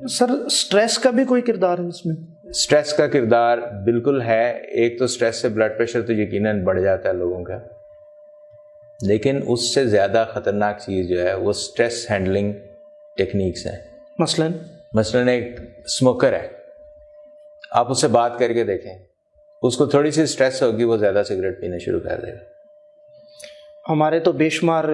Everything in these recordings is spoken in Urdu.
سر سٹریس کا بھی کوئی کردار ہے اس میں؟ سٹریس کا کردار بالکل ہے. ایک تو سٹریس سے بلڈ پریشر تو یقیناً بڑھ جاتا ہے لوگوں کا، لیکن اس سے زیادہ خطرناک چیز جو ہے وہ سٹریس ہینڈلنگ ٹیکنیکس ہیں. مثلاً ایک اسموکر ہے، آپ اس سے بات کر کے دیکھیں، اس کو تھوڑی سی سٹریس ہوگی، وہ زیادہ سگریٹ پینا شروع کر دے گا. ہمارے تو بے شمار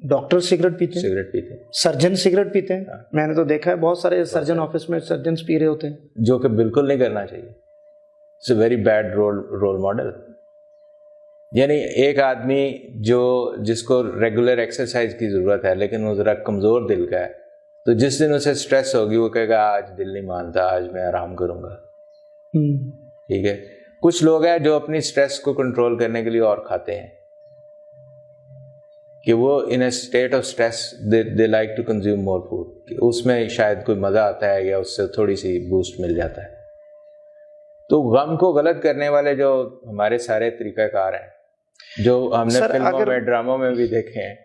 ڈاکٹر سگریٹ پیتے ہیں، سرجن سگریٹ پیتے ہیں. میں نے تو دیکھا ہے بہت سارے سرجن آفس میں سرجنز پی رہے ہوتے ہیں، جو کہ بالکل نہیں کرنا چاہیے. It's a very bad role model. یعنی ایک آدمی جس کو ریگولر ایکسرسائز کی ضرورت ہے لیکن وہ ذرا کمزور دل کا ہے، تو جس دن اسے سٹریس ہوگی وہ کہے گا آج دل نہیں مانتا، آج میں آرام کروں گا. ٹھیک ہے. کچھ لوگ ہیں جو اپنی سٹریس کو کنٹرول کرنے کے لیے اور کھاتے ہیں، کہ وہ in a state of stress they like to consume more food, کہ اس میں شاید کوئی مزہ آتا ہے یا اس سے تھوڑی سی بوسٹ مل جاتا ہے. تو غم کو غلط کرنے والے جو ہمارے سارے طریقہ کار ہیں جو ہم نے فلموں میں ڈراموں میں بھی دیکھے ہیں،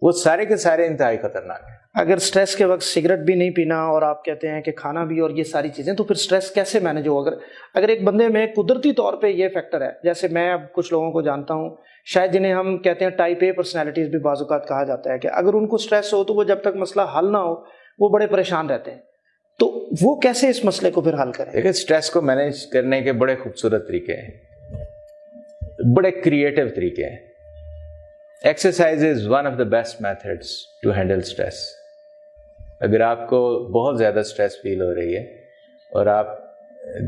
وہ سارے کے سارے انتہائی خطرناک ہیں. اگر سٹریس کے وقت سگریٹ بھی نہیں پینا اور آپ کہتے ہیں کہ کھانا بھی اور یہ ساری چیزیں، تو پھر سٹریس کیسے مینج ہو؟ اگر ایک بندے میں قدرتی طور پہ یہ فیکٹر ہے، جیسے میں اب کچھ لوگوں کو جانتا ہوں شاید جنہیں ہم کہتے ہیں ٹائپ اے پرسنالٹیز بھی بعض اوقات کہا جاتا ہے، کہ اگر ان کو سٹریس ہو تو وہ جب تک مسئلہ حل نہ ہو وہ بڑے پریشان رہتے ہیں. تو وہ کیسے اس مسئلے کو پھر حل کریں؟ دیکھیں، سٹریس کو مینیج کرنے کے بڑے خوبصورت طریقے ہیں، بڑے کریٹو طریقے ہیں. Exercise is one of the best methods to handle stress. اگر آپ کو بہت زیادہ اسٹریس فیل ہو رہی ہے اور آپ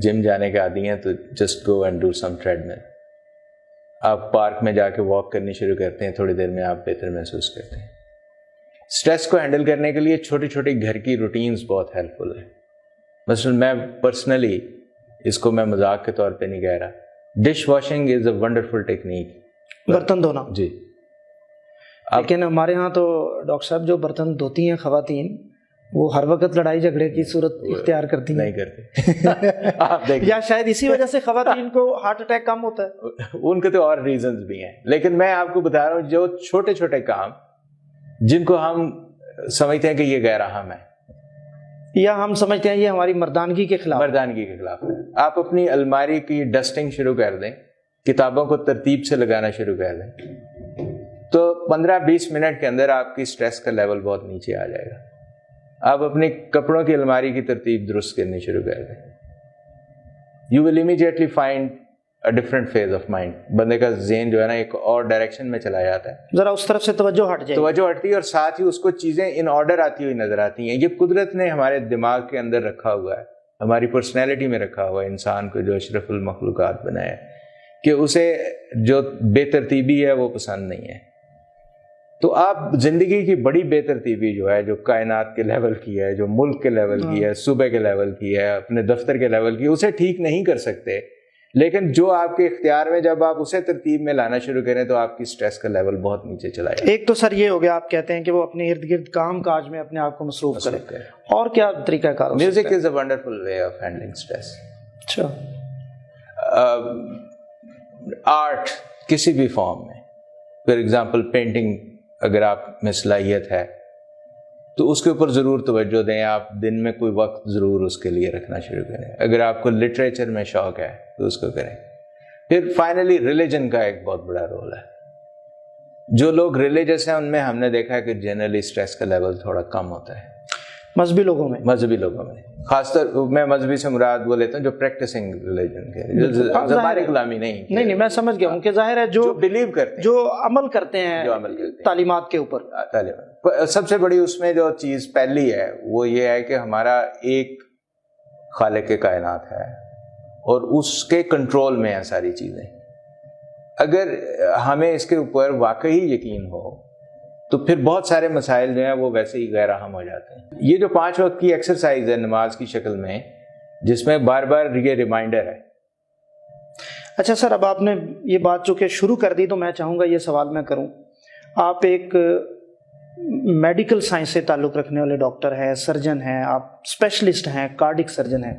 جم جانے کے عادی ہیں تو just go and do some treadmill. آپ پارک میں جا کے واک کرنی شروع کرتے ہیں، تھوڑی دیر میں آپ بہتر محسوس کرتے ہیں. اسٹریس کو ہینڈل کرنے کے لیے چھوٹی چھوٹی گھر کی روٹینز بہت ہیلپ فل ہے. مثلاً میں پرسنلی اس کو میں مذاق کے طور پہ نہیں کہہ رہا، dish washing is a wonderful technique. برتن دھونا جی. لیکن ہمارے ہاں تو ڈاکٹر صاحب جو برتن دھوتی ہیں خواتین، وہ ہر وقت لڑائی جھگڑے کی صورت اختیار کرتی ہیں. نہیں کرتے. آپ دیکھیں، یا شاید اسی وجہ سے خواتین کو ہارٹ اٹیک کم ہوتا ہے. ان کے تو اور ریزنز بھی ہیں، لیکن میں آپ کو بتا رہا ہوں جو چھوٹے چھوٹے کام جن کو ہم سمجھتے ہیں کہ یہ غیر اہم ہے یا ہم سمجھتے ہیں یہ ہماری مردانگی کے خلاف ہے. آپ اپنی الماری کی ڈسٹنگ شروع کر دیں، کتابوں کو ترتیب سے لگانا شروع کر دیں، تو 15-20 منٹ کے اندر آپ کی سٹریس کا لیول بہت نیچے آ جائے گا. آپ اپنے کپڑوں کی الماری کی ترتیب درست کرنی شروع کر دیں، you will immediately find a different phase of mind. بندے کا ذہن جو ہے نا ایک اور ڈائریکشن میں چلا جاتا ہے، ذرا اس طرف سے توجہ ہٹتی ہے، اور ساتھ ہی اس کو چیزیں ان آرڈر آتی ہوئی نظر آتی ہیں. یہ قدرت نے ہمارے دماغ کے اندر رکھا ہوا ہے، ہماری پرسنالٹی میں رکھا ہوا ہے. انسان کو جو اشرف المخلوقات بنایا ہے کہ اسے جو بے ترتیبی ہے وہ پسند نہیں ہے. تو آپ زندگی کی بڑی بے ترتیبی جو ہے، جو کائنات کے لیول کی ہے، جو ملک کے لیول کی ہے، صوبے کے لیول کی ہے، اپنے دفتر کے لیول کی، اسے ٹھیک نہیں کر سکتے. لیکن جو آپ کے اختیار میں، جب آپ اسے ترتیب میں لانا شروع کریں تو آپ کی سٹریس کا لیول بہت نیچے چلا جائے. ایک تو سر یہ ہو گیا، آپ کہتے ہیں کہ وہ اپنے ارد گرد کام کاج میں اپنے آپ کو مصروف کرے. اور کیا طریقہ کار؟ Music is a wonderful way of handling stress. اچھا. آرٹ کسی بھی فارم میں، فار ایگزامپل پینٹنگ، اگر آپ میں صلاحیت ہے تو اس کے اوپر ضرور توجہ دیں. آپ دن میں کوئی وقت ضرور اس کے لیے رکھنا شروع کریں. اگر آپ کو لٹریچر میں شوق ہے تو اس کو کریں. پھر فائنلی ریلیجن کا ایک بہت بڑا رول ہے. جو لوگ ریلیجس ہیں ان میں ہم نے دیکھا ہے کہ جنرلی سٹریس کا لیول تھوڑا کم ہوتا ہے. مذہبی لوگوں میں خاص طور میں مذہبی سے مراد وہ لیتا ہوں جو پریکٹسنگ ریلیجن کے، جو زبان کلامی نہیں، میں سمجھ گیا ہوں کہ ظاہر ہے جو بلیو کرتے ہیں، جو عمل کرتے ہیں تعلیمات کے اوپر. سب سے بڑی اس میں جو چیز پہلی ہے وہ یہ ہے کہ ہمارا ایک خالق کائنات ہے اور اس کے کنٹرول میں ہیں ساری چیزیں. اگر ہمیں اس کے اوپر واقعی یقین ہو تو پھر بہت سارے مسائل جو ہیں وہ ویسے ہی غیر اہم ہو جاتے ہیں. یہ جو 5 وقت کی ایکسرسائز ہے نماز کی شکل میں، جس میں بار بار یہ ریمائنڈر ہے. اچھا سر، اب آپ نے یہ بات چونکہ شروع کر دی تو میں چاہوں گا یہ سوال میں کروں. آپ ایک میڈیکل سائنس سے تعلق رکھنے والے ڈاکٹر ہیں، سرجن ہیں، آپ اسپیشلسٹ ہیں، کارڈک سرجن ہیں.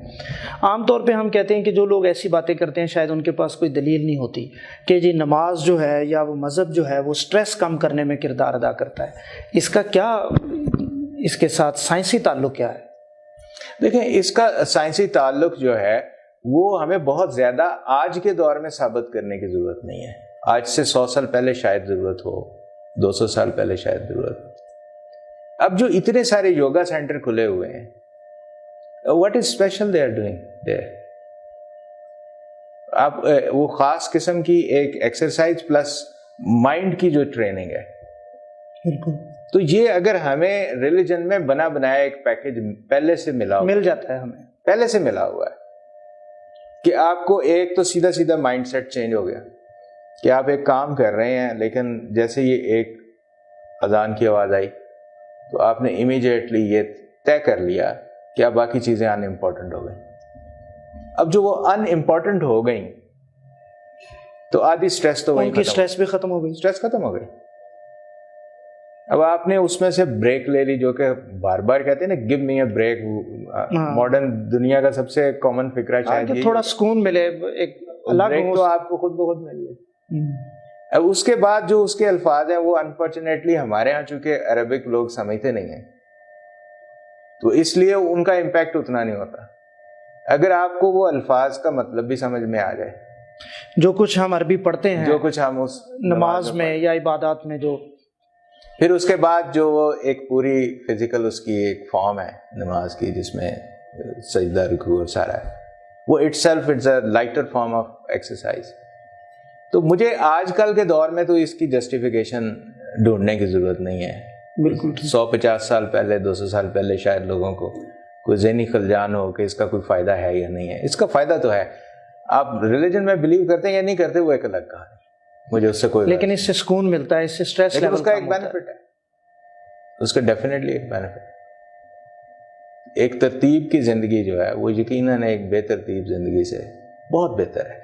عام طور پہ ہم کہتے ہیں کہ جو لوگ ایسی باتیں کرتے ہیں شاید ان کے پاس کوئی دلیل نہیں ہوتی کہ جی نماز جو ہے یا وہ مذہب جو ہے وہ سٹریس کم کرنے میں کردار ادا کرتا ہے. اس کا کیا، اس کے ساتھ سائنسی تعلق کیا ہے؟ دیکھیں اس کا سائنسی تعلق جو ہے وہ ہمیں بہت زیادہ آج کے دور میں ثابت کرنے کی ضرورت نہیں ہے. آج سے 100 سال پہلے شاید ضرورت ہو, 200 سال پہلے شاید ضرورت ہو. اب جو اتنے سارے یوگا سینٹر کھلے ہوئے ہیں, what is special they are doing there? آپ وہ خاص قسم کی ایک ایکسرسائز پلس مائنڈ کی جو ٹریننگ ہے. تو یہ اگر ہمیں ریلیجن میں بنا بنایا ایک پیکج پہلے سے مل جاتا ہے, ہمیں پہلے سے ملا ہوا ہے کہ آپ کو ایک تو سیدھا سیدھا مائنڈ سیٹ چینج ہو گیا کہ آپ ایک کام کر رہے ہیں, لیکن جیسے یہ ایک اذان کی آواز آئی تو آپ نے امیجیٹلی یہ طے کر لیا کہ اب باقی چیزیں ان امپورٹنٹ ہو گئیں. اب جو وہ ان امپورٹنٹ ہو گئیں تو آدھی اسٹریس تو ان کی اسٹریس بھی ختم ہو گئی, اسٹریس ختم ہو گئی. اب آپ نے اس میں سے بریک لے لی, جو کہ بار بار کہتے ہیں نا give me a break, modern دنیا کا سب سے کامن فکرہ شاید تھوڑا سکون ملے, ایک بریک تو آپ کو خود بخود مل گئی. اب اس کے بعد جو اس کے الفاظ ہیں وہ انفارچونیٹلی ہمارے ہاں چونکہ عربک لوگ سمجھتے نہیں ہیں تو اس لیے ان کا امپیکٹ اتنا نہیں ہوتا. اگر آپ کو وہ الفاظ کا مطلب بھی سمجھ میں آ جائے, جو کچھ ہم عربی پڑھتے ہیں, جو کچھ ہم اس نماز میں یا عبادات میں, جو پھر اس کے بعد جو وہ ایک پوری فزیکل اس کی ایک فارم ہے نماز کی جس میں سجدہ رکوع اور سارا ہے, وہ itself it's a lighter form of exercise. تو مجھے آج کل کے دور میں تو اس کی جسٹیفیکیشن ڈھونڈنے کی ضرورت نہیں ہے. بالکل 150 سال پہلے 200 سال پہلے شاید لوگوں کو کوئی ذہنی خلجان ہو کہ اس کا کوئی فائدہ ہے یا نہیں ہے. اس کا فائدہ تو ہے. آپ ریلیجن میں بلیو کرتے ہیں یا نہیں کرتے وہ ایک الگ کہانی, مجھے اس سے کوئی, لیکن اس سے سکون ملتا ہے, اس سے اسٹریس لیول اس کا ایک بینیفٹ ہے, اس کا ڈیفینیٹلی ایک بینیفٹ. ایک ترتیب کی زندگی جو ہے وہ یقیناً ایک بے ترتیب زندگی سے بہت بہتر ہے.